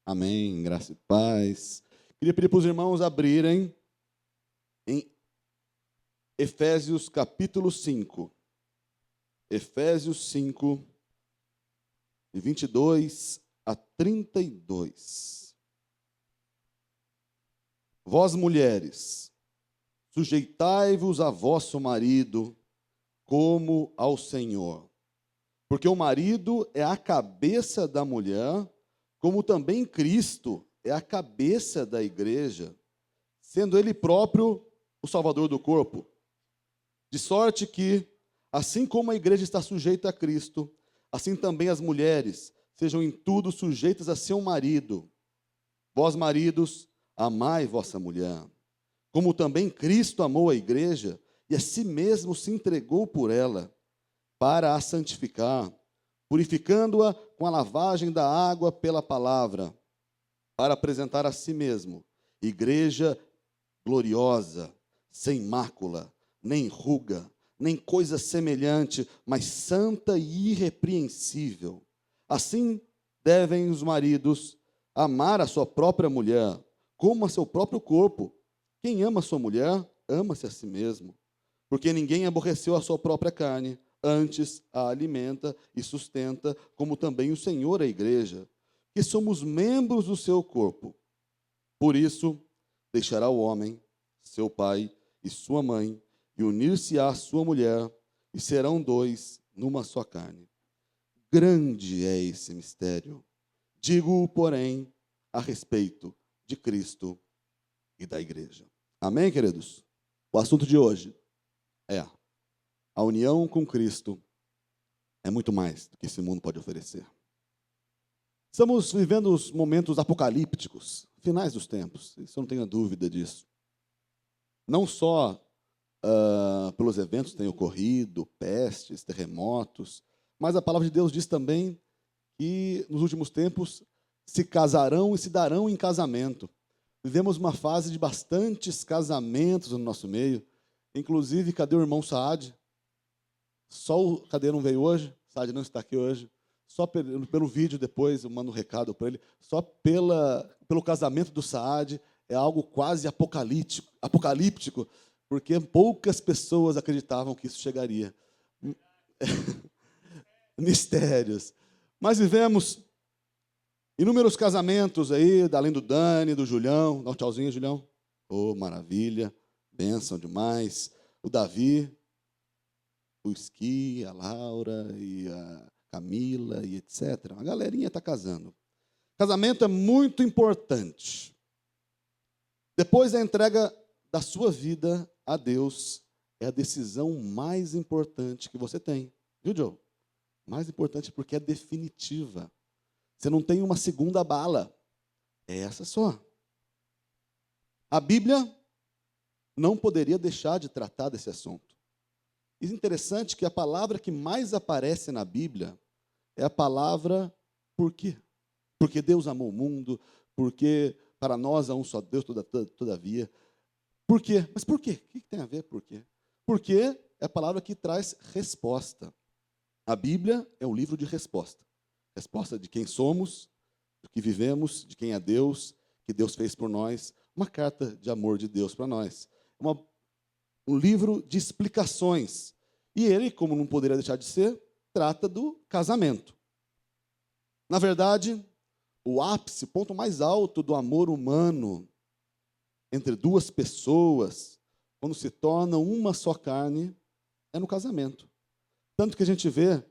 Amém, graça e paz. Queria pedir para os irmãos abrirem em Efésios capítulo 5. Efésios 5, de 22 a 32. Vós, mulheres, sujeitai-vos a vosso marido, como ao Senhor. Porque o marido é a cabeça da mulher, como também Cristo é a cabeça da igreja, sendo ele próprio o Salvador do corpo. De sorte que, assim como a igreja está sujeita a Cristo, assim também as mulheres sejam em tudo sujeitas a seu marido. Vós, maridos, amai vossa mulher, como também Cristo amou a igreja e a si mesmo se entregou por ela, para a santificar, purificando-a com a lavagem da água pela palavra, para apresentar a si mesmo igreja gloriosa, sem mácula, nem ruga, nem coisa semelhante, mas santa e irrepreensível. Assim devem os maridos amar a sua própria mulher, como a seu próprio corpo. Quem ama a sua mulher, ama-se a si mesmo. Porque ninguém aborreceu a sua própria carne, antes a alimenta e sustenta, como também o Senhor a igreja, que somos membros do seu corpo. Por isso, deixará o homem, seu pai e sua mãe, e unir-se-á à sua mulher, e serão dois numa só carne. Grande é esse mistério. Digo-o, porém, a respeito de Cristo e da igreja. Amém, queridos? O assunto de hoje é: a união com Cristo é muito mais do que esse mundo pode oferecer. Estamos vivendo os momentos apocalípticos, finais dos tempos, isso eu não tenho dúvida disso. Não só pelos eventos que têm ocorrido, pestes, terremotos, mas a palavra de Deus diz também que nos últimos tempos se casarão e se darão em casamento. Vivemos uma fase de bastantes casamentos no nosso meio. Inclusive, cadê o irmão Saad? Cadê, não veio hoje? Saad não está aqui hoje. Só pelo vídeo depois, eu mando um recado para ele. Só pelo casamento do Saad é algo quase apocalíptico, porque poucas pessoas acreditavam que isso chegaria. Mistérios. Mas vivemos inúmeros casamentos aí, além do Dani, do Julião. Dá um tchauzinho, Julião. Oh, maravilha. Bênção demais. O Davi, o Esqui, a Laura e a Camila e etc. A galerinha está casando. Casamento é muito importante. Depois da entrega da sua vida a Deus, é a decisão mais importante que você tem. Viu, Joe? Mais importante porque é definitiva. Você não tem uma segunda bala. É essa só. A Bíblia não poderia deixar de tratar desse assunto. E é interessante que a palavra que mais aparece na Bíblia é a palavra por quê? Porque Deus amou o mundo, porque para nós há um só Deus, todavia. Por quê? Mas por quê? O que tem a ver por quê? Porque é a palavra que traz resposta. A Bíblia é um livro de resposta. Resposta de quem somos, do que vivemos, de quem é Deus, que Deus fez por nós. Uma carta de amor de Deus para nós. Um livro de explicações. E ele, como não poderia deixar de ser, trata do casamento. Na verdade, o ápice, o ponto mais alto do amor humano entre duas pessoas, quando se tornam uma só carne, é no casamento. Tanto que a gente vê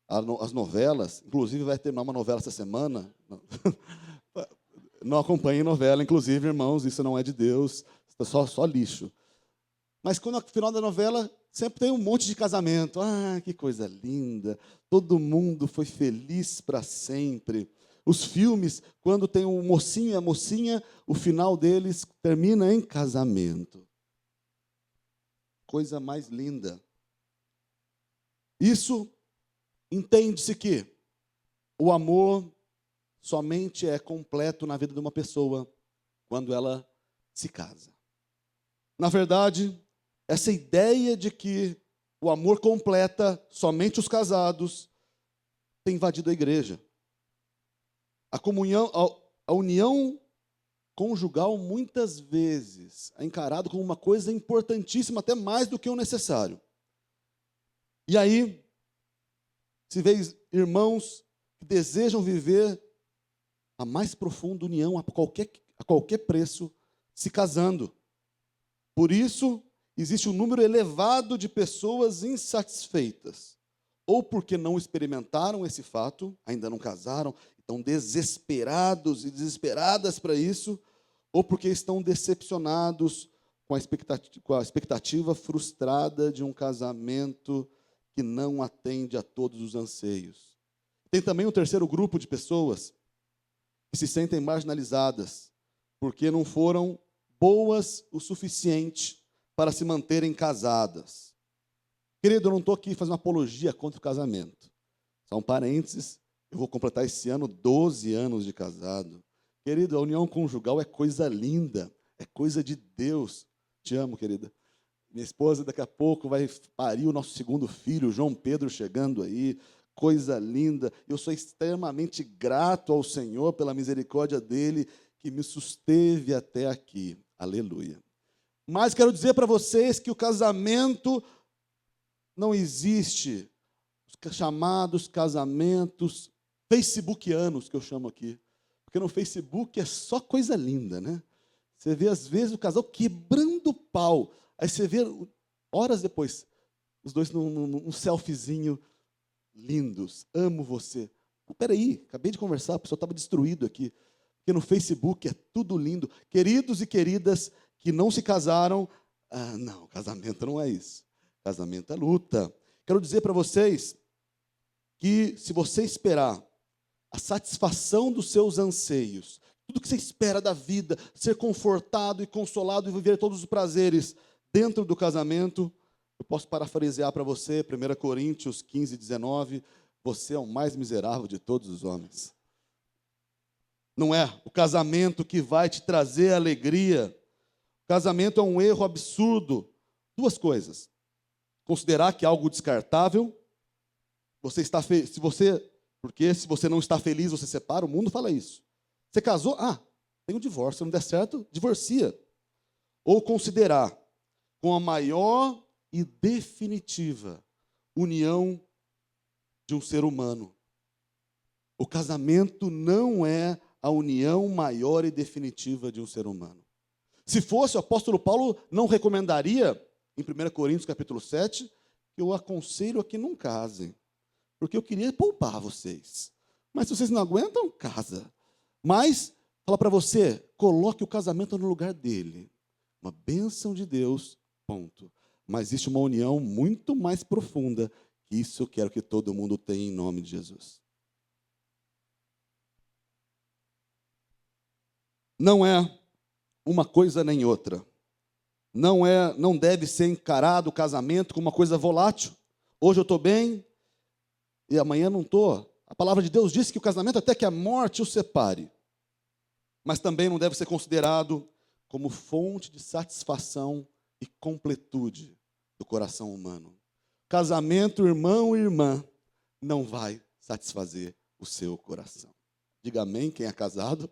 as novelas, inclusive vai terminar uma novela essa semana. Não acompanhem novela, inclusive, irmãos, isso não é de Deus, só lixo. Mas quando no final da novela, sempre tem um monte de casamento. Ah, que coisa linda, todo mundo foi feliz para sempre. Os filmes, quando tem um mocinho e a mocinha, o final deles termina em casamento. Coisa mais linda. Isso, entende-se que o amor somente é completo na vida de uma pessoa quando ela se casa. Na verdade, essa ideia de que o amor completa somente os casados tem invadido a igreja. A comunhão, a união conjugal muitas vezes é encarado como uma coisa importantíssima, até mais do que o necessário. E aí, se vê irmãos que desejam viver a mais profunda união a qualquer preço, se casando. Por isso, existe um número elevado de pessoas insatisfeitas, ou porque não experimentaram esse fato, ainda não casaram, estão desesperados e desesperadas para isso, ou porque estão decepcionados com a expectativa frustrada de um casamento que não atende a todos os anseios. Tem também um terceiro grupo de pessoas que se sentem marginalizadas, porque não foram boas o suficiente para se manterem casadas. Querido, eu não estou aqui fazendo apologia contra o casamento. Só um parênteses, eu vou completar esse ano 12 anos de casado. Querido, a união conjugal é coisa linda, é coisa de Deus. Te amo, querida. Minha esposa daqui a pouco vai parir o nosso segundo filho, João Pedro, chegando aí. Coisa linda. Eu sou extremamente grato ao Senhor pela misericórdia dele que me susteve até aqui. Aleluia. Mas quero dizer para vocês que o casamento não existe, os chamados casamentos facebookianos, que eu chamo aqui. Porque no Facebook é só coisa linda, né? Você vê, às vezes, o casal quebrando o pau. Aí você vê, horas depois, os dois num selfiezinho, lindos, amo você. Peraí, acabei de conversar, a pessoa estava destruído aqui. Porque no Facebook é tudo lindo. Queridos e queridas que não se casaram, não, casamento não é isso. Casamento é luta. Quero dizer para vocês que se você esperar a satisfação dos seus anseios, tudo que você espera da vida, ser confortado e consolado e viver todos os prazeres dentro do casamento, eu posso parafrasear para você, 1 Coríntios 15, 19, você é o mais miserável de todos os homens. Não é o casamento que vai te trazer alegria. O casamento é um erro absurdo. Duas coisas. Considerar que é algo descartável. Porque se você não está feliz, você separa. O mundo fala isso. Você casou? Tem um divórcio. Se não der certo, divorcia. Ou considerar com a maior e definitiva união de um ser humano. O casamento não é a união maior e definitiva de um ser humano. Se fosse, o apóstolo Paulo não recomendaria, em 1 Coríntios capítulo 7, que eu aconselho a que não casem, porque eu queria poupar vocês. Mas se vocês não aguentam, casa. Mas, fala para você, coloque o casamento no lugar dele. Uma bênção de Deus, ponto. Mas existe uma união muito mais profunda, que isso eu quero que todo mundo tenha em nome de Jesus. Não é uma coisa nem outra. Não deve ser encarado o casamento como uma coisa volátil. Hoje eu estou bem e amanhã não estou. A palavra de Deus diz que o casamento até que a morte o separe. Mas também não deve ser considerado como fonte de satisfação e completude do coração humano. Casamento, irmão e irmã, não vai satisfazer o seu coração. Diga amém quem é casado.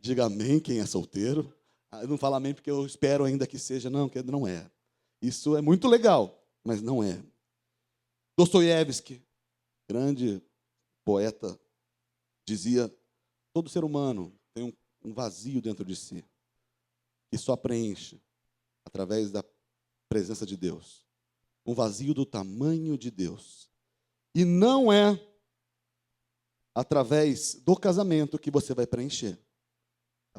Diga amém quem é solteiro. Eu não falo amém porque eu espero ainda que seja. Não, que não é. Isso é muito legal, mas não é. Dostoiévski, grande poeta, dizia: todo ser humano tem um vazio dentro de si, que só preenche através da presença de Deus. Um vazio do tamanho de Deus. E não é através do casamento que você vai preencher.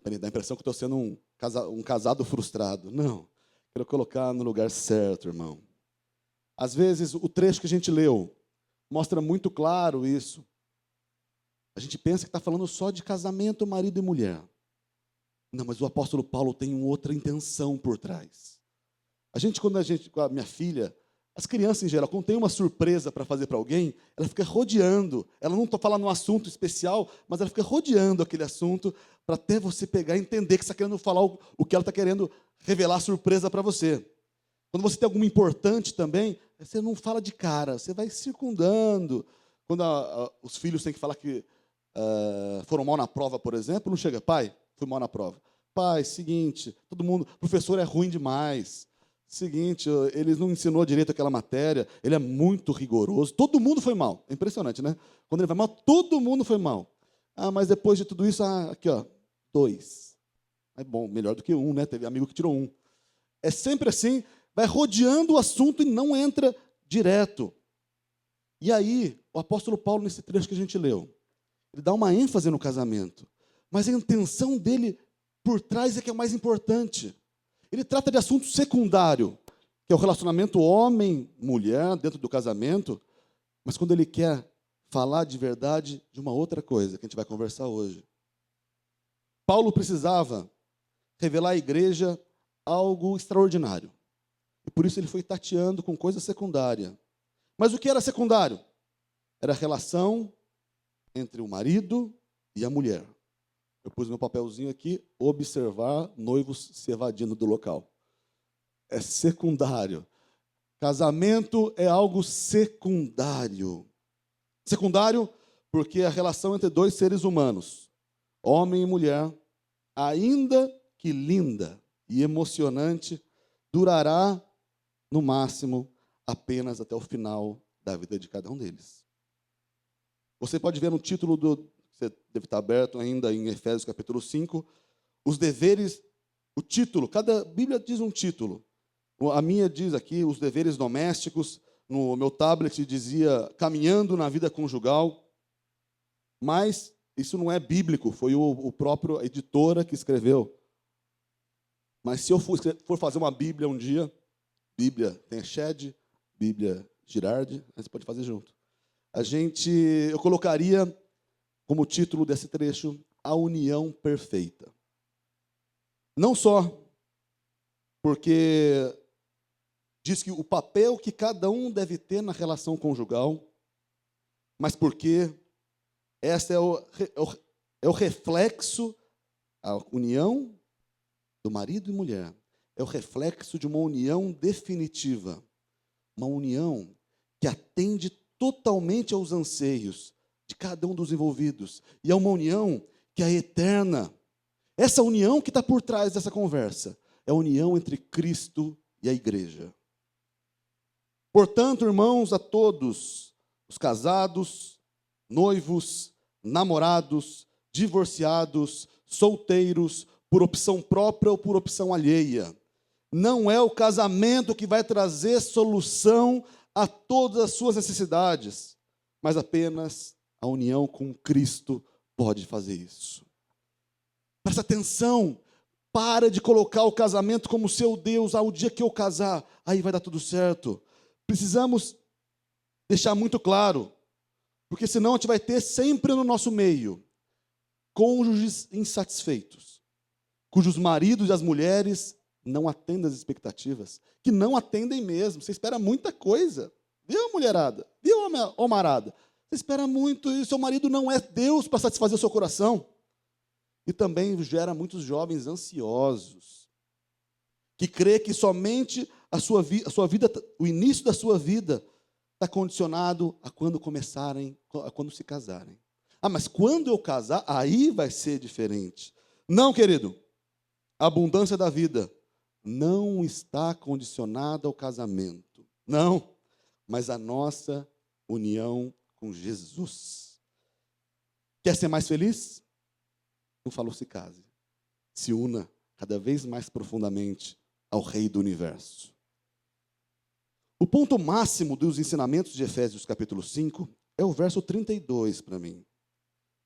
Dá a impressão que estou sendo um casado frustrado. Não. Quero colocar no lugar certo, irmão. Às vezes, o trecho que a gente leu mostra muito claro isso. A gente pensa que está falando só de casamento, marido e mulher. Não, mas o apóstolo Paulo tem uma outra intenção por trás. Com a minha filha, as crianças em geral, quando tem uma surpresa para fazer para alguém, ela fica rodeando. Ela não está falando um assunto especial, mas ela fica rodeando aquele assunto para até você pegar e entender que você está querendo falar o que ela está querendo revelar surpresa para você. Quando você tem alguma importante também, você não fala de cara, você vai circundando. Quando os filhos têm que falar que foram mal na prova, por exemplo, não chega, pai, fui mal na prova. Pai, seguinte, todo mundo, professor é ruim demais. Seguinte, ele não ensinou direito aquela matéria, ele é muito rigoroso. Todo mundo foi mal. É impressionante, né? Quando ele vai mal, todo mundo foi mal. Ah, mas depois de tudo isso, aqui, ó, 2. É bom, melhor do que 1, né? Teve amigo que tirou 1. É sempre assim, vai rodeando o assunto e não entra direto. E aí, o apóstolo Paulo, nesse trecho que a gente leu, ele dá uma ênfase no casamento. Mas a intenção dele por trás é que é o mais importante. Ele trata de assunto secundário, que é o relacionamento homem-mulher dentro do casamento, mas quando ele quer falar de verdade de uma outra coisa, que a gente vai conversar hoje. Paulo precisava revelar à igreja algo extraordinário. E por isso ele foi tateando com coisa secundária. Mas o que era secundário? Era a relação entre o marido e a mulher. Eu pus meu papelzinho aqui, observar noivos se evadindo do local. É secundário. Casamento é algo secundário. Secundário porque a relação entre dois seres humanos, homem e mulher, ainda que linda e emocionante, durará, no máximo, apenas até o final da vida de cada um deles. Você pode ver no título você deve estar aberto ainda em Efésios capítulo 5, os deveres, o título, cada Bíblia diz um título. A minha diz aqui, os deveres domésticos, no meu tablet dizia, caminhando na vida conjugal, mas isso não é bíblico, foi o próprio editora que escreveu. Mas se eu for fazer uma Bíblia um dia, Bíblia tem a Shed, Bíblia Girardi, a gente pode fazer junto. Eu colocaria como título desse trecho, a união perfeita. Não só porque diz que o papel que cada um deve ter na relação conjugal, mas porque essa é o reflexo, a união do marido e mulher, é o reflexo de uma união definitiva, uma união que atende totalmente aos anseios de cada um dos envolvidos. E é uma união que é eterna. Essa união que está por trás dessa conversa é a união entre Cristo e a igreja. Portanto, irmãos, a todos, os casados, noivos, namorados, divorciados, solteiros, por opção própria ou por opção alheia, não é o casamento que vai trazer solução a todas as suas necessidades, mas apenas a união com Cristo pode fazer isso. Presta atenção, para de colocar o casamento como seu Deus, o dia que eu casar, aí vai dar tudo certo. Precisamos deixar muito claro, porque senão a gente vai ter sempre no nosso meio cônjuges insatisfeitos, cujos maridos e as mulheres não atendem às expectativas, que não atendem mesmo. Você espera muita coisa, viu, mulherada? Viu, homarada? Você espera muito e seu marido não é Deus para satisfazer o seu coração. E também gera muitos jovens ansiosos, que crê que somente a sua vida, o início da sua vida, está condicionado a quando se casarem. Mas quando eu casar, aí vai ser diferente. Não, querido. A abundância da vida não está condicionada ao casamento. Não. Mas a nossa união com Jesus. Quer ser mais feliz? Não falou se case. Se una cada vez mais profundamente ao Rei do Universo. O ponto máximo dos ensinamentos de Efésios capítulo 5 é o verso 32 para mim.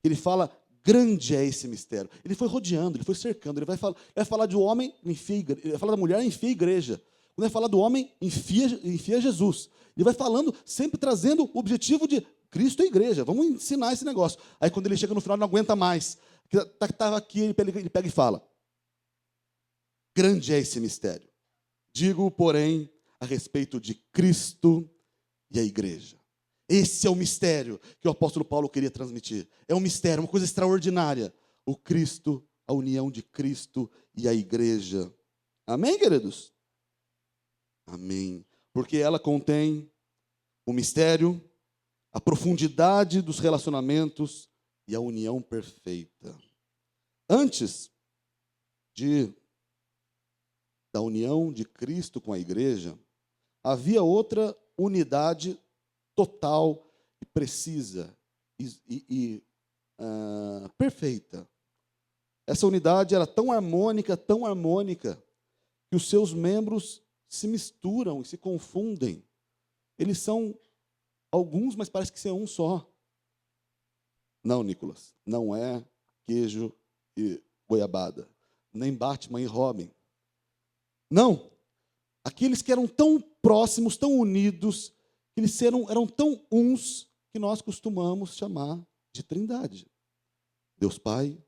Ele fala, grande é esse mistério. Ele foi rodeando, ele foi cercando, ele vai falar do homem, ele vai falar da mulher, enfia a igreja. Quando vai falar do homem, enfia Jesus. Ele vai falando, sempre trazendo o objetivo de Cristo e a igreja. Vamos ensinar esse negócio. Aí quando ele chega no final, não aguenta mais. Estava aqui, ele pega e fala, grande é esse mistério. Digo, porém, a respeito de Cristo e a igreja. Esse é o mistério que o apóstolo Paulo queria transmitir. É um mistério, uma coisa extraordinária. O Cristo, a união de Cristo e a igreja. Amém, queridos? Amém. Porque ela contém o mistério, a profundidade dos relacionamentos e a união perfeita. Antes da união de Cristo com a igreja, havia outra unidade total e precisa e perfeita. Essa unidade era tão harmônica, que os seus membros se misturam e se confundem. Eles são alguns, mas parece que ser um só. Não, Nicolas, não é queijo e goiabada, nem Batman e Robin. Não, aqueles que eram tão próximos, tão unidos, que eles eram tão uns, que nós costumamos chamar de Trindade. Deus Pai,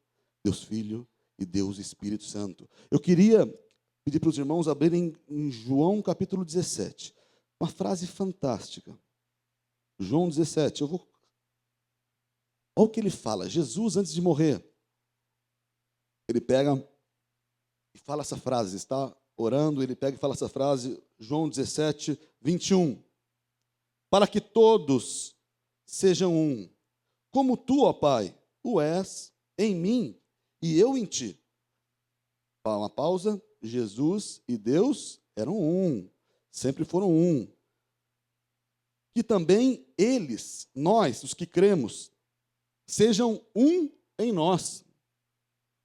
Deus Filho e Deus Espírito Santo. Eu queria pedir para os irmãos abrirem em João capítulo 17. Uma frase fantástica. João 17. Olha o que ele fala. Jesus, antes de morrer, ele pega e fala essa frase. Está orando, ele pega e fala essa frase. João 17, 21. Para que todos sejam um. Como tu, ó Pai, o és em mim e eu em ti. Uma pausa. Jesus e Deus eram um. Sempre foram um. Que também eles, nós, os que cremos, sejam um em nós,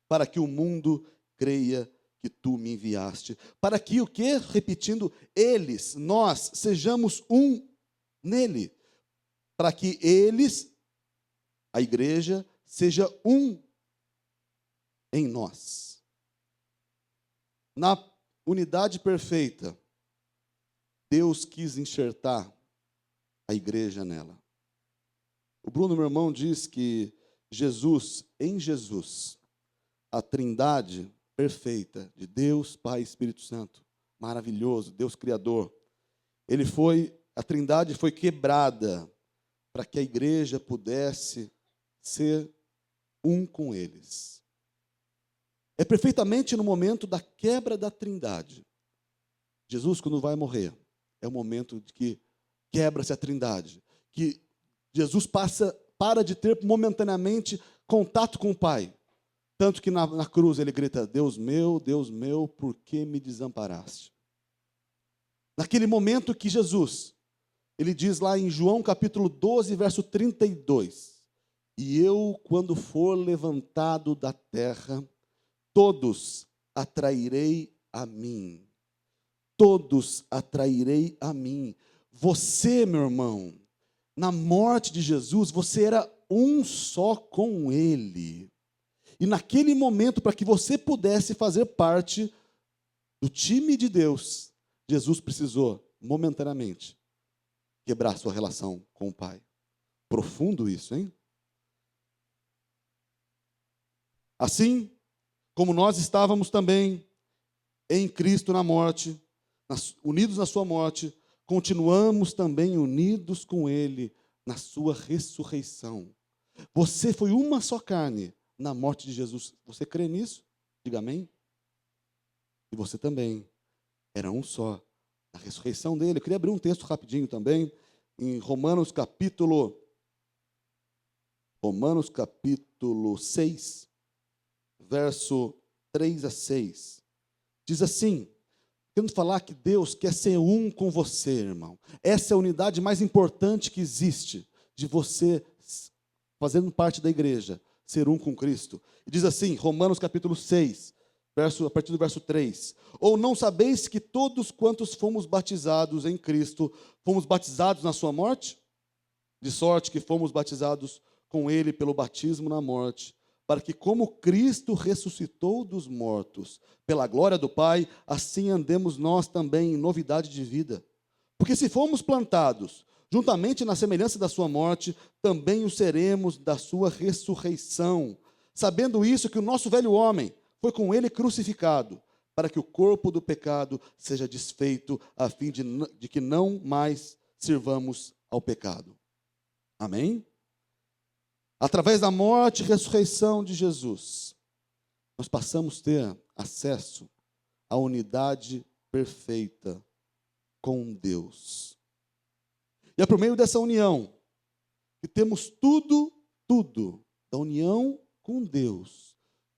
para que o mundo creia que tu me enviaste. Para que o quê? Repetindo, eles, nós, sejamos um nele. Para que eles, a igreja, seja um em nós. Na unidade perfeita, Deus quis enxertar a igreja nela. O Bruno, meu irmão, diz que em Jesus, a trindade perfeita de Deus, Pai e Espírito Santo, maravilhoso, Deus Criador, a trindade foi quebrada para que a igreja pudesse ser um com eles. É perfeitamente no momento da quebra da trindade. Jesus, quando vai morrer, é o momento de que quebra-se a trindade, que Jesus para de ter momentaneamente contato com o Pai. Tanto que na cruz ele grita, Deus meu, por que me desamparaste? Naquele momento que Jesus, ele diz lá em João capítulo 12, verso 32, e eu, quando for levantado da terra, todos atrairei a mim. Todos atrairei a mim. Você, meu irmão, na morte de Jesus, você era um só com Ele. E naquele momento, para que você pudesse fazer parte do time de Deus, Jesus precisou, momentaneamente, quebrar sua relação com o Pai. Profundo isso, hein? Assim, como nós estávamos também em Cristo na morte, unidos na sua morte, continuamos também unidos com Ele na sua ressurreição. Você foi uma só carne na morte de Jesus. Você crê nisso? Diga amém. E você também era um só na ressurreição dele. Eu queria abrir um texto rapidinho também, em Romanos capítulo 6, verso 3 a 6. Diz assim, querendo falar que Deus quer ser um com você, irmão. Essa é a unidade mais importante que existe, de você, fazendo parte da igreja, ser um com Cristo. E diz assim, Romanos capítulo 6, a partir do verso 3. Ou não sabeis que todos quantos fomos batizados em Cristo, fomos batizados na sua morte? De sorte que fomos batizados com Ele pelo batismo na morte, para que como Cristo ressuscitou dos mortos, pela glória do Pai, assim andemos nós também em novidade de vida. Porque se fomos plantados juntamente na semelhança da sua morte, também o seremos da sua ressurreição. Sabendo isso, que o nosso velho homem foi com ele crucificado, para que o corpo do pecado seja desfeito, a fim de que não mais sirvamos ao pecado. Amém? Através da morte e ressurreição de Jesus, nós passamos a ter acesso à unidade perfeita com Deus. E é por meio dessa união que temos tudo da união com Deus,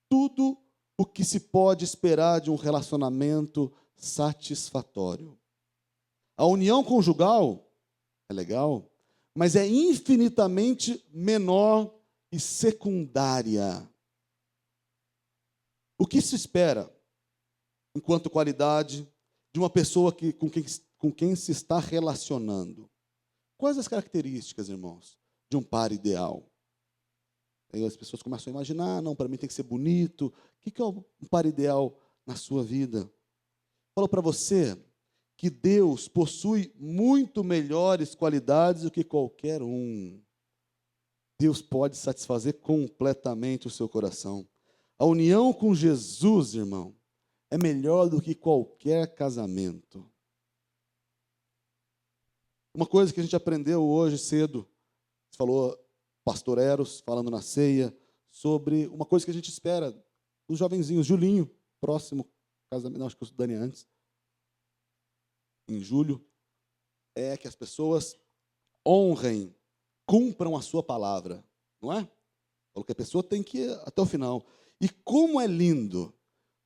tudo o que se pode esperar de um relacionamento satisfatório. A união conjugal é legal, mas é infinitamente menor e secundária. O que se espera, enquanto qualidade, de uma pessoa com quem se está relacionando? Quais as características, irmãos, de um par ideal? Aí as pessoas começam a imaginar, não, para mim tem que ser bonito. O que é um par ideal na sua vida? Falo para você que Deus possui muito melhores qualidades do que qualquer um. Deus pode satisfazer completamente o seu coração. A união com Jesus, irmão, é melhor do que qualquer casamento. Uma coisa que a gente aprendeu hoje cedo, você falou, pastor Eros, falando na ceia, sobre uma coisa que a gente espera dos jovenzinhos. Julinho, próximo casamento, não, acho que eu estudei antes, em julho, é que as pessoas honrem, cumpram a sua palavra, não é? Falou que a pessoa tem que ir até o final. E como é lindo,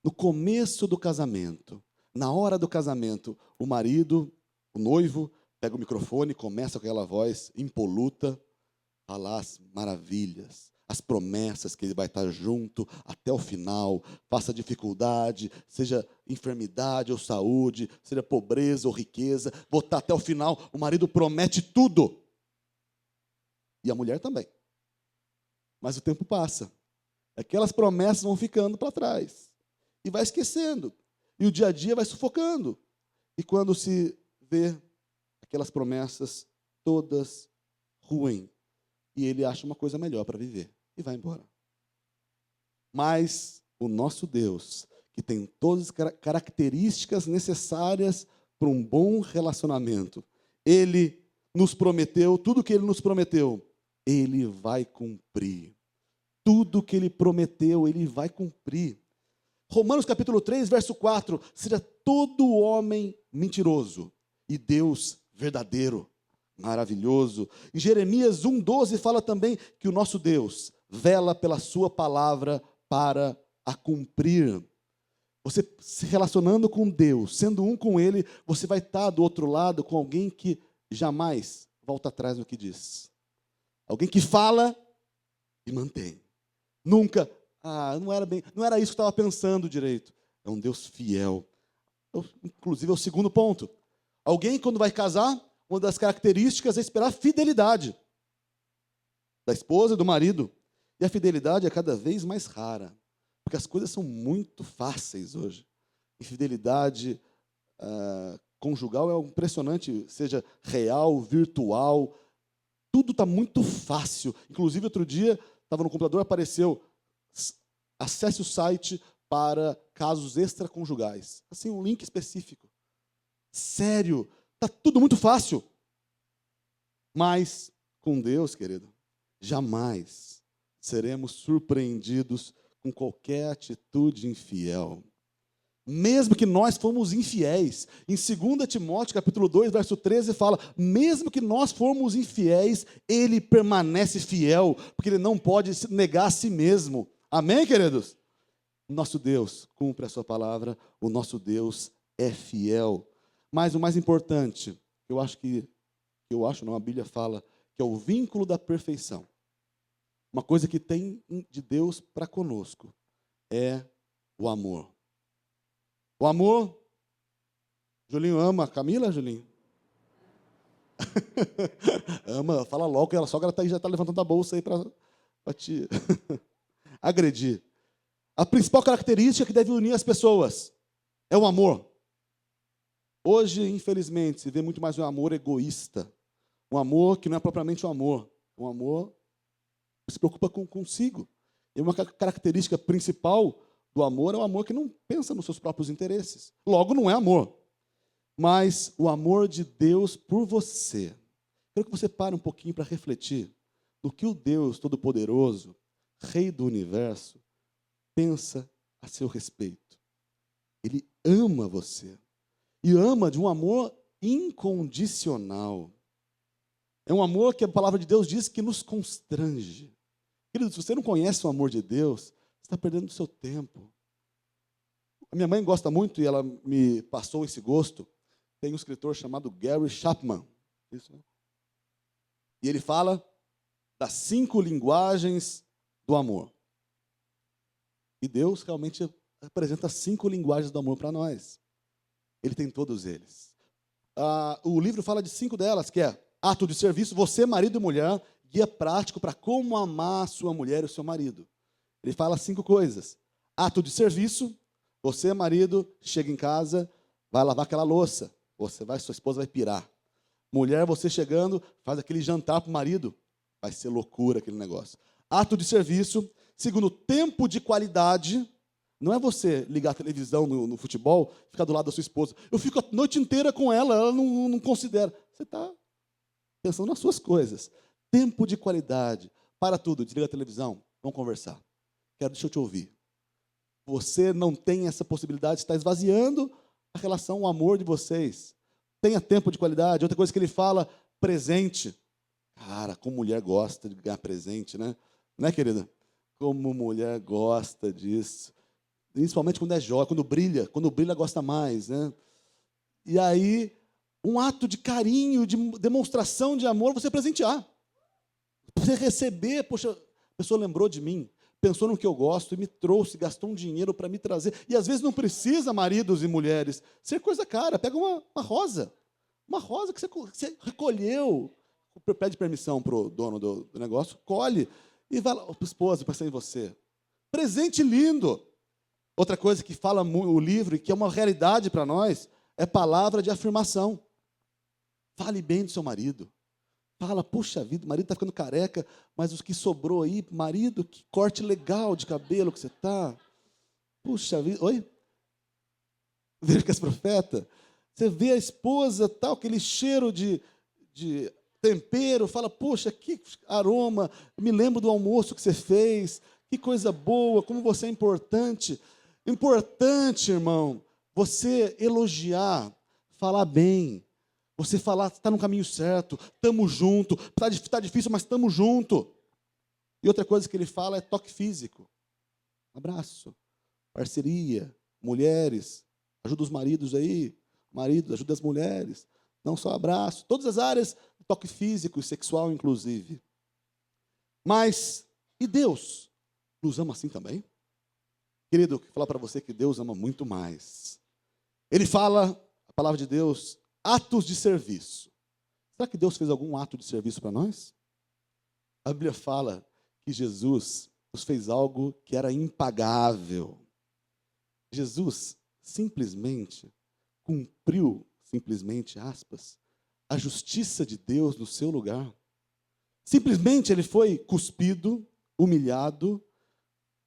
no começo do casamento, na hora do casamento, o marido, o noivo, pega o microfone e começa com aquela voz impoluta, falar as maravilhas, as promessas que ele vai estar junto até o final, passa dificuldade, seja enfermidade ou saúde, seja pobreza ou riqueza, vou estar até o final, o marido promete tudo. E a mulher também. Mas o tempo passa. Aquelas promessas vão ficando para trás. E vai esquecendo. E o dia a dia vai sufocando. E quando se vê aquelas promessas todas ruins, e ele acha uma coisa melhor para viver e vai embora. Mas o nosso Deus, que tem todas as características necessárias para um bom relacionamento, ele nos prometeu, tudo que ele nos prometeu, ele vai cumprir. Tudo que ele prometeu, ele vai cumprir. Romanos capítulo 3, verso 4, seja todo homem mentiroso e Deus verdadeiro, maravilhoso. Em Jeremias 1,12 fala também que o nosso Deus vela pela sua palavra para a cumprir. Você se relacionando com Deus, sendo um com Ele, você vai estar do outro lado com alguém que jamais volta atrás no que diz. Alguém que fala e mantém. Nunca, não era isso que eu estava pensando direito. É um Deus fiel. Inclusive, é o segundo ponto. Alguém, quando vai casar, uma das características é esperar fidelidade da esposa e do marido. E a fidelidade é cada vez mais rara, porque as coisas são muito fáceis hoje. Infidelidade conjugal é impressionante, seja real, virtual, tudo está muito fácil. Inclusive, outro dia, estava no computador, apareceu, acesse o site para casos extraconjugais. Assim, um link específico. Sério, está tudo muito fácil. Mas, com Deus, querido, jamais seremos surpreendidos com qualquer atitude infiel. Mesmo que nós fomos infiéis. Em 2 Timóteo, capítulo 2, verso 13, fala, mesmo que nós formos infiéis, ele permanece fiel, porque ele não pode negar a si mesmo. Amém, queridos? Nosso Deus cumpre a sua palavra, o nosso Deus é fiel. Mas o mais importante, a Bíblia fala, que é o vínculo da perfeição. Uma coisa que tem de Deus para conosco é o amor. O amor, Julinho ama a Camila, Julinho? Ama, fala logo que a sogra já está levantando a bolsa aí para te agredir. A principal característica que deve unir as pessoas é o amor. Hoje, infelizmente, se vê muito mais um amor egoísta. Um amor que não é propriamente um amor. Um amor que se preocupa consigo. E uma característica principal do amor é o amor que não pensa nos seus próprios interesses. Logo, não é amor. Mas o amor de Deus por você. Quero que você pare um pouquinho para refletir no que o Deus Todo-Poderoso, Rei do Universo, pensa a seu respeito. Ele ama você. E ama de um amor incondicional. É um amor que a palavra de Deus diz que nos constrange. Querido, se você não conhece o amor de Deus, você está perdendo o seu tempo. A minha mãe gosta muito, e ela me passou esse gosto. Tem um escritor chamado Gary Chapman. Isso, né? E ele fala das 5 linguagens do amor. E Deus realmente apresenta 5 linguagens do amor para nós. Ele tem todos eles. O livro fala de 5 delas, que é ato de serviço, você, marido e mulher, guia prático para como amar a sua mulher e o seu marido. Ele fala 5 coisas. Ato de serviço, você, marido, chega em casa, vai lavar aquela louça. Sua esposa vai pirar. Mulher, você chegando, faz aquele jantar para o marido. Vai ser loucura aquele negócio. Ato de serviço. Segundo, tempo de qualidade. Não é você ligar a televisão no futebol, ficar do lado da sua esposa. Eu fico a noite inteira com ela, ela não considera. Você está pensando nas suas coisas. Tempo de qualidade. Para tudo, desliga a televisão, vamos conversar. Deixa eu te ouvir. Você não tem essa possibilidade, está esvaziando a relação, o amor de vocês. Tenha tempo de qualidade. Outra coisa que ele fala, presente. Cara, como mulher gosta de ganhar presente, né? Né, querida? Como mulher gosta disso. Principalmente quando é jovem, quando brilha gosta mais, né? E aí, um ato de carinho, de demonstração de amor, você presentear. Você receber, poxa, a pessoa lembrou de mim, pensou no que eu gosto e me trouxe, gastou um dinheiro para me trazer. E às vezes não precisa, maridos e mulheres, ser coisa cara. Pega uma rosa que você recolheu, pede permissão para o dono do negócio, colhe e vai lá, esposa, pensei em você. Presente lindo. Outra coisa que fala o livro e que é uma realidade para nós é palavra de afirmação. Fale bem do seu marido. Fala, puxa vida, o marido está ficando careca, mas os que sobrou aí, marido, que corte legal de cabelo que você está. Puxa vida, oi? Veja que és profeta. Você vê a esposa, tal, aquele cheiro de tempero, fala, poxa, que aroma, me lembro do almoço que você fez, que coisa boa, como você é importante. Importante, irmão, você elogiar, falar bem, você falar, está no caminho certo, estamos juntos, está difícil, mas estamos juntos. E outra coisa que ele fala é toque físico. Abraço, parceria, mulheres, ajuda os maridos aí, maridos, ajuda as mulheres, não só abraço, todas as áreas, toque físico e sexual, inclusive. Mas, e Deus? Nos ama assim também? Querido, eu quero falar para você que Deus ama muito mais. Ele fala, a palavra de Deus, atos de serviço. Será que Deus fez algum ato de serviço para nós? A Bíblia fala que Jesus nos fez algo que era impagável. Jesus simplesmente cumpriu, simplesmente, aspas, a justiça de Deus no seu lugar. Simplesmente ele foi cuspido, humilhado,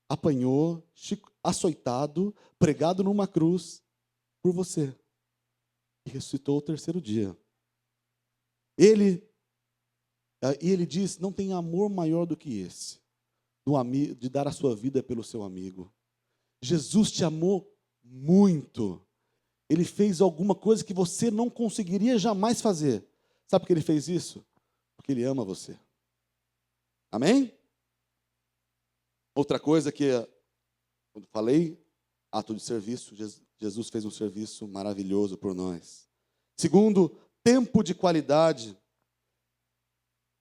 apanhou, açoitado, pregado numa cruz por você. E ressuscitou o 3º dia. Ele diz, não tem amor maior do que esse, de dar a sua vida pelo seu amigo. Jesus te amou muito. Ele fez alguma coisa que você não conseguiria jamais fazer. Sabe por que ele fez isso? Porque ele ama você. Amém? Outra coisa que, quando falei, ato de serviço, Jesus fez um serviço maravilhoso por nós. Segundo, tempo de qualidade.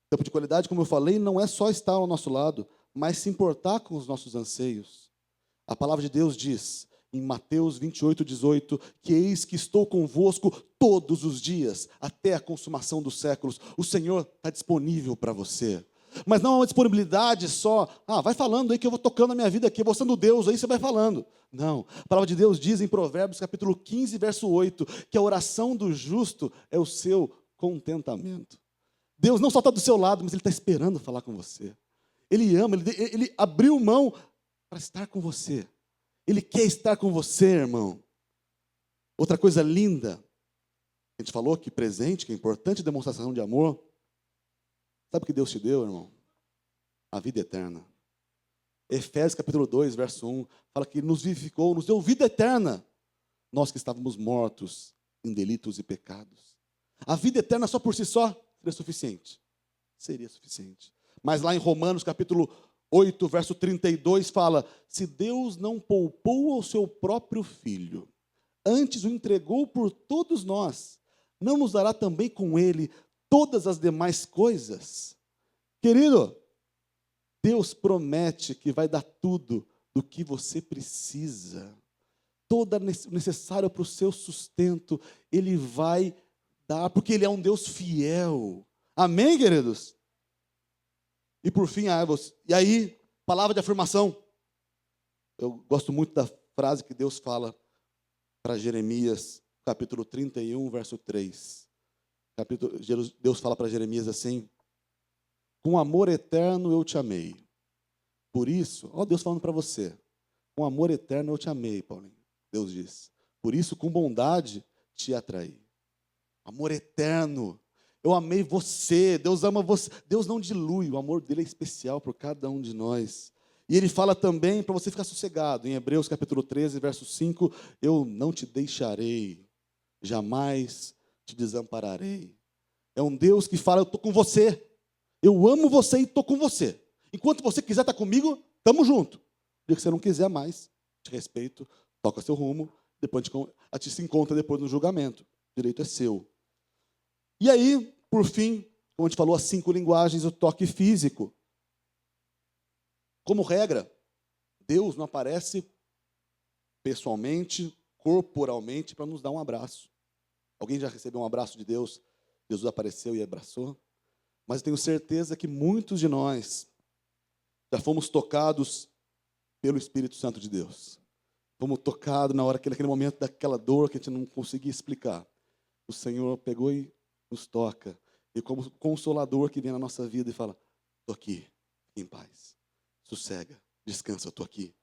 Tempo de qualidade, como eu falei, não é só estar ao nosso lado, mas se importar com os nossos anseios. A palavra de Deus diz, em Mateus 28:18, que eis que estou convosco todos os dias, até a consumação dos séculos. O Senhor está disponível para você. Mas não é uma disponibilidade só, vai falando aí que eu vou tocando a minha vida aqui, eu vou sendo Deus, aí você vai falando. Não, a palavra de Deus diz em Provérbios, capítulo 15, verso 8, que a oração do justo é o seu contentamento. Deus não só está do seu lado, mas Ele está esperando falar com você. Ele ama, Ele abriu mão para estar com você. Ele quer estar com você, irmão. Outra coisa linda, a gente falou que presente, que é importante, demonstração de amor. Sabe o que Deus te deu, irmão? A vida eterna. Efésios capítulo 2, verso 1, fala que Ele nos vivificou, nos deu vida eterna. Nós que estávamos mortos em delitos e pecados. A vida eterna só por si só seria suficiente. Seria suficiente. Mas lá em Romanos capítulo 8, verso 32 fala: se Deus não poupou ao seu próprio filho, antes o entregou por todos nós, não nos dará também com ele todas as demais coisas? Querido, Deus promete que vai dar tudo do que você precisa. Todo o necessário para o seu sustento, Ele vai dar, porque Ele é um Deus fiel. Amém, queridos? E por fim, e aí, palavra de afirmação. Eu gosto muito da frase que Deus fala para Jeremias, capítulo 31, verso 3. Deus fala para Jeremias assim: com amor eterno eu te amei. Por isso, ó Deus falando para você, com amor eterno eu te amei, Paulinho. Deus diz, por isso com bondade te atraí. Amor eterno, eu amei você, Deus ama você. Deus não dilui, o amor dele é especial por cada um de nós. E ele fala também para você ficar sossegado, em Hebreus capítulo 13, verso 5, eu não te deixarei, jamais te desampararei. É um Deus que fala, eu estou com você, eu amo você e estou com você. Enquanto você quiser estar comigo, estamos juntos. O dia que você não quiser mais, te respeito, toca seu rumo, depois a gente se encontra depois no julgamento. O direito é seu. E aí, por fim, como a gente falou, as 5 linguagens, o toque físico. Como regra, Deus não aparece pessoalmente, corporalmente, para nos dar um abraço. Alguém já recebeu um abraço de Deus? Jesus apareceu e abraçou? Mas eu tenho certeza que muitos de nós já fomos tocados pelo Espírito Santo de Deus. Fomos tocados na hora, naquele momento daquela dor que a gente não conseguia explicar. O Senhor pegou e nos toca. E como consolador que vem na nossa vida e fala, estou aqui, em paz. Sossega, descansa, eu estou aqui.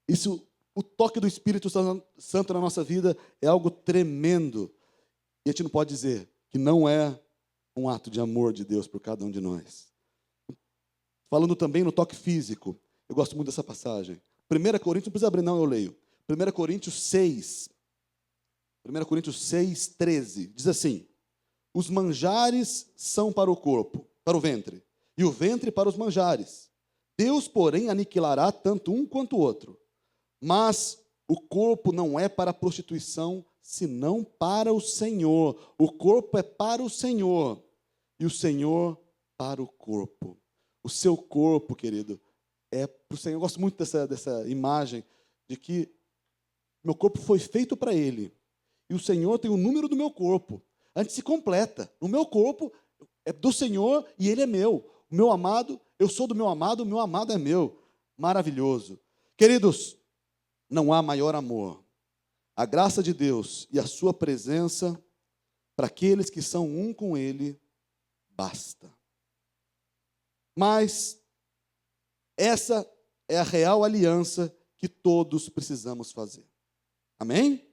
Isso, o toque do Espírito Santo na nossa vida é algo tremendo. E a gente não pode dizer que não é um ato de amor de Deus por cada um de nós. Falando também no toque físico, eu gosto muito dessa passagem. 1 Coríntios, não precisa abrir não, eu leio. 1 Coríntios 6, 13, diz assim, os manjares são para o corpo, para o ventre, e o ventre para os manjares. Deus, porém, aniquilará tanto um quanto o outro. Mas o corpo não é para a prostituição, senão para o Senhor. O corpo é para o Senhor, e o Senhor para o corpo. O seu corpo, querido, é para o Senhor. Eu gosto muito dessa imagem de que meu corpo foi feito para Ele. E o Senhor tem o número do meu corpo. A gente se completa. O meu corpo é do Senhor e Ele é meu. O meu amado, eu sou do meu amado, o meu amado é meu. Maravilhoso. Queridos, não há maior amor. A graça de Deus e a sua presença para aqueles que são um com Ele, basta. Mas essa é a real aliança que todos precisamos fazer. Amém?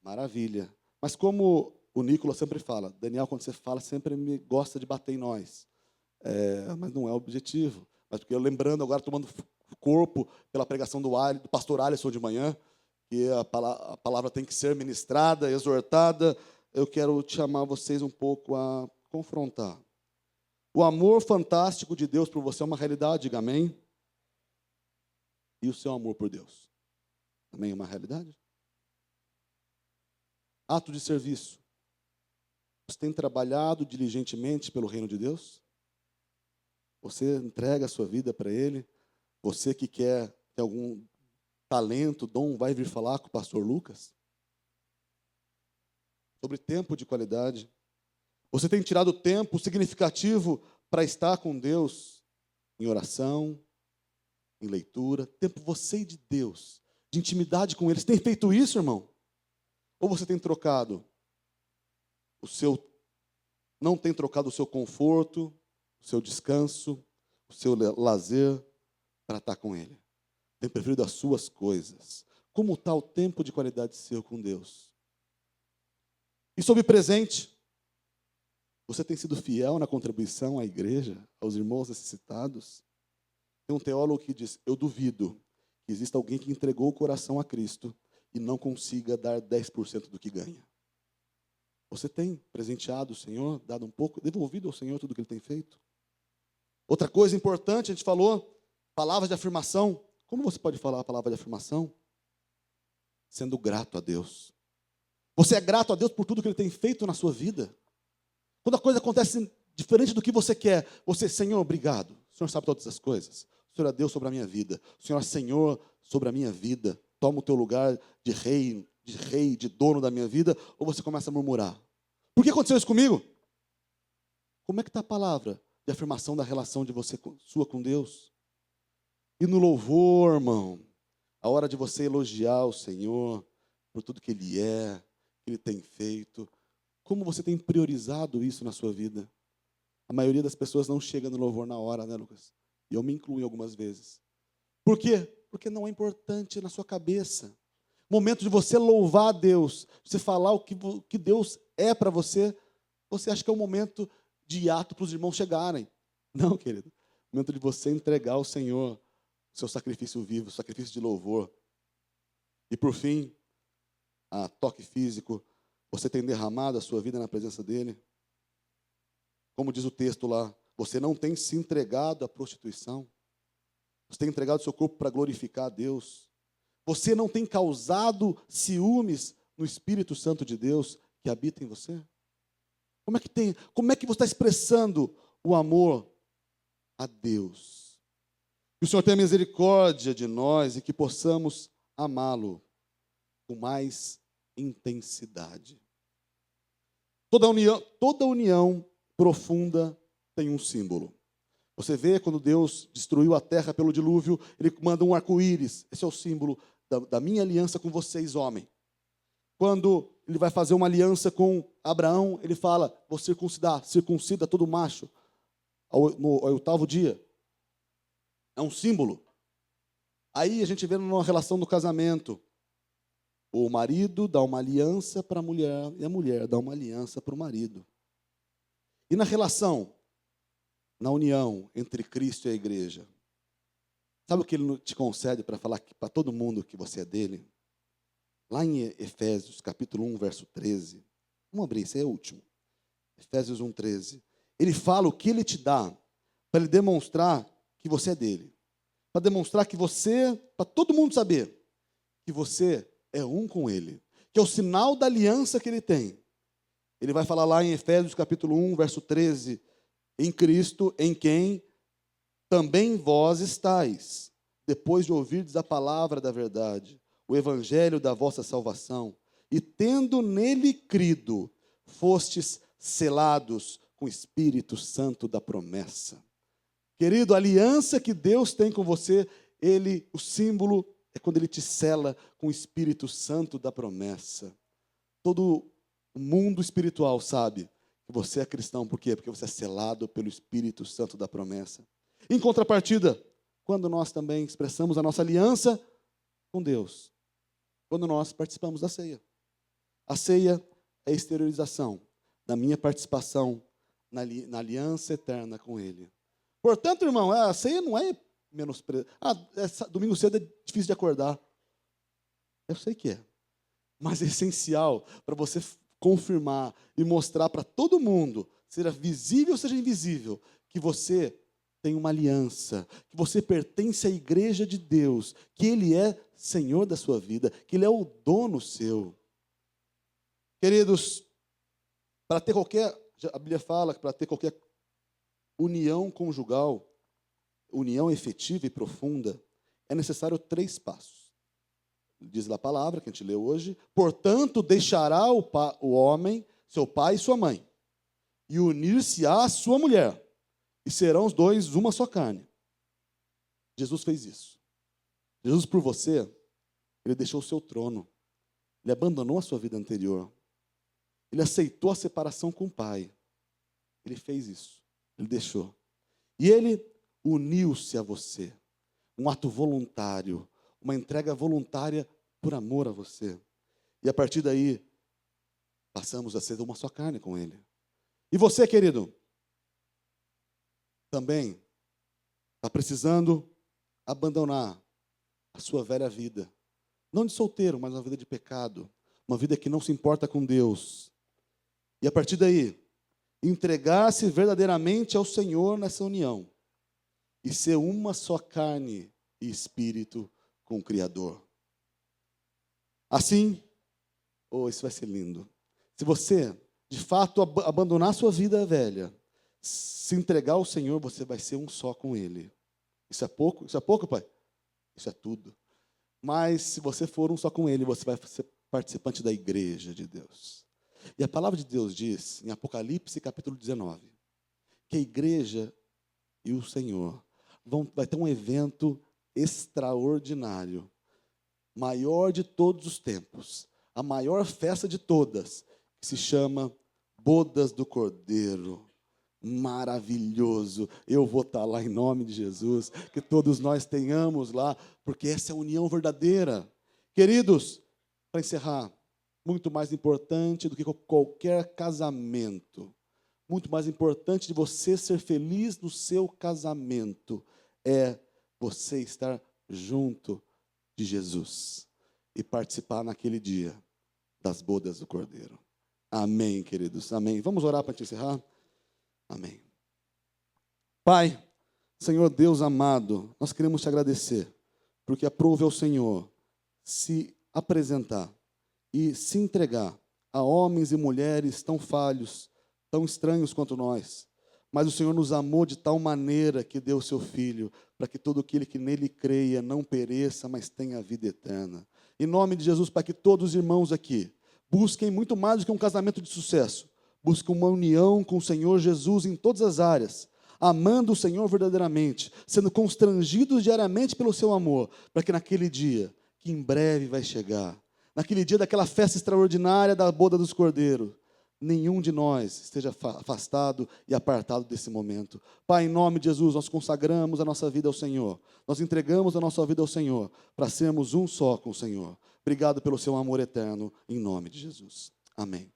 Maravilha. Mas como o Nicolas sempre fala, Daniel, quando você fala, sempre me gosta de bater em nós. Mas não é o objetivo. Mas porque eu lembrando agora, tomando corpo pela pregação do pastor Alisson de manhã, que a palavra tem que ser ministrada, exortada, eu quero chamar vocês um pouco a confrontar. O amor fantástico de Deus por você é uma realidade, diga amém. E o seu amor por Deus também é uma realidade? Ato de serviço. Você tem trabalhado diligentemente pelo reino de Deus? Você entrega a sua vida para Ele? Você que quer ter algum talento, dom, vai vir falar com o pastor Lucas? Sobre tempo de qualidade. Você tem tirado tempo significativo para estar com Deus em oração, em leitura, tempo você e de Deus, de intimidade com Ele. Você tem feito isso, irmão? Ou você tem trocado não tem trocado o seu conforto, o seu descanso, o seu lazer para estar com Ele? Tem preferido as suas coisas? Como está o tempo de qualidade seu com Deus? E sobre presente, você tem sido fiel na contribuição à igreja, aos irmãos necessitados? Tem um teólogo que diz, eu duvido que exista alguém que entregou o coração a Cristo e não consiga dar 10% do que ganha. Você tem presenteado o Senhor, dado um pouco, devolvido ao Senhor tudo o que Ele tem feito? Outra coisa importante, a gente falou, palavras de afirmação. Como você pode falar a palavra de afirmação? Sendo grato a Deus. Você é grato a Deus por tudo que Ele tem feito na sua vida. Quando a coisa acontece diferente do que você quer, você, Senhor, obrigado. O Senhor sabe todas as coisas. O Senhor é Deus sobre a minha vida. O Senhor é Senhor sobre a minha vida. Toma o teu lugar de rei, de dono da minha vida, ou você começa a murmurar. Por que aconteceu isso comigo? Como é que está a palavra de afirmação da relação de você sua com Deus? E no louvor, irmão, a hora de você elogiar o Senhor por tudo que Ele é, que Ele tem feito, como você tem priorizado isso na sua vida? A maioria das pessoas não chega no louvor na hora, né, Lucas? E eu me incluo algumas vezes. Por quê? Porque não é importante na sua cabeça. Momento de você louvar a Deus, você falar o que Deus é para você, você acha que é um momento de hiato para os irmãos chegarem. Não, querido. Momento de você entregar ao Senhor o seu sacrifício vivo, o sacrifício de louvor. E por fim, a toque físico, você tem derramado a sua vida na presença dEle? Como diz o texto lá, você não tem se entregado à prostituição? Você tem entregado o seu corpo para glorificar a Deus? Você não tem causado ciúmes no Espírito Santo de Deus que habita em você? Como é que você está expressando o amor a Deus? Que o Senhor tenha misericórdia de nós e que possamos amá-lo com mais intensidade. Toda união profunda tem um símbolo. Você vê quando Deus destruiu a terra pelo dilúvio, Ele manda um arco-íris. Esse é o símbolo da minha aliança com vocês, homem. Quando Ele vai fazer uma aliança com Abraão, Ele fala, vou circuncida todo macho no 8º dia. É um símbolo. Aí a gente vê numa relação do casamento. O marido dá uma aliança para a mulher e a mulher dá uma aliança para o marido. E na relação, na união entre Cristo e a igreja, sabe o que Ele te concede para falar para todo mundo que você é dele? Lá em Efésios, capítulo 1, verso 13. Vamos abrir, esse é o último. Efésios 1, 13. Ele fala o que Ele te dá para Ele demonstrar que você é dele. Para demonstrar que você, para todo mundo saber, que você é um com Ele. Que é o sinal da aliança que Ele tem. Ele vai falar lá em Efésios capítulo 1, verso 13, em Cristo, em quem também vós estáis, depois de ouvirdes a palavra da verdade, o evangelho da vossa salvação, e tendo nele crido, fostes selados com o Espírito Santo da promessa. Querido, a aliança que Deus tem com você, o símbolo é quando Ele te sela com o Espírito Santo da promessa. Todo o mundo espiritual sabe que você é cristão. Por quê? Porque você é selado pelo Espírito Santo da promessa. Em contrapartida, quando nós também expressamos a nossa aliança com Deus, quando nós participamos da ceia. A ceia é a exteriorização da minha participação na aliança eterna com Ele. Portanto, irmão, a ceia não é menosprezar. Domingo cedo é difícil de acordar. Eu sei que é. Mas é essencial para você confirmar e mostrar para todo mundo, seja visível ou seja invisível, que você tem uma aliança, que você pertence à igreja de Deus, que Ele é Senhor da sua vida, que Ele é o dono seu. Queridos, a Bíblia fala que para ter qualquer união conjugal, união efetiva e profunda, é necessário 3 passos. Diz lá a palavra que a gente leu hoje, portanto, deixará o homem, seu pai e sua mãe, e unir-se-á à sua mulher, e serão os dois uma só carne. Jesus fez isso. Jesus, por você, Ele deixou o seu trono, Ele abandonou a sua vida anterior, Ele aceitou a separação com o Pai, Ele fez isso, Ele deixou. E Ele uniu-se a você, um ato voluntário, uma entrega voluntária por amor a você. E a partir daí, passamos a ser uma só carne com Ele. E você, querido, também está precisando abandonar a sua velha vida. Não de solteiro, mas uma vida de pecado. Uma vida que não se importa com Deus. E a partir daí, entregar-se verdadeiramente ao Senhor nessa união. e ser uma só carne e espírito com o Criador. Assim, isso vai ser lindo. Se você, de fato, abandonar sua vida velha, se entregar ao Senhor, você vai ser um só com Ele. Isso é pouco? Isso é pouco, pai? Isso é tudo. Mas se você for um só com Ele, você vai ser participante da igreja de Deus. E a palavra de Deus diz, em Apocalipse capítulo 19, que a igreja e o Senhor vai ter um evento extraordinário, maior de todos os tempos, a maior festa de todas, que se chama Bodas do Cordeiro. Maravilhoso, eu vou estar lá em nome de Jesus, que todos nós tenhamos lá, porque essa é a união verdadeira. Queridos, para encerrar, muito mais importante do que qualquer casamento, muito mais importante de você ser feliz no seu casamento, é você estar junto de Jesus e participar naquele dia das bodas do Cordeiro. Amém, queridos, amém. Vamos orar para te encerrar? Amém. Pai, Senhor Deus amado, nós queremos te agradecer, porque aprove ao Senhor se apresentar e se entregar a homens e mulheres tão falhos, tão estranhos quanto nós. Mas o Senhor nos amou de tal maneira que deu o seu Filho, para que todo aquele que nele creia não pereça, mas tenha a vida eterna. Em nome de Jesus, para que todos os irmãos aqui busquem muito mais do que um casamento de sucesso, busquem uma união com o Senhor Jesus em todas as áreas, amando o Senhor verdadeiramente, sendo constrangidos diariamente pelo seu amor, para que naquele dia, que em breve vai chegar, naquele dia daquela festa extraordinária da boda dos cordeiros, nenhum de nós esteja afastado e apartado desse momento. Pai, em nome de Jesus, nós consagramos a nossa vida ao Senhor, nós entregamos a nossa vida ao Senhor, para sermos um só com o Senhor. Obrigado pelo seu amor eterno, em nome de Jesus. Amém.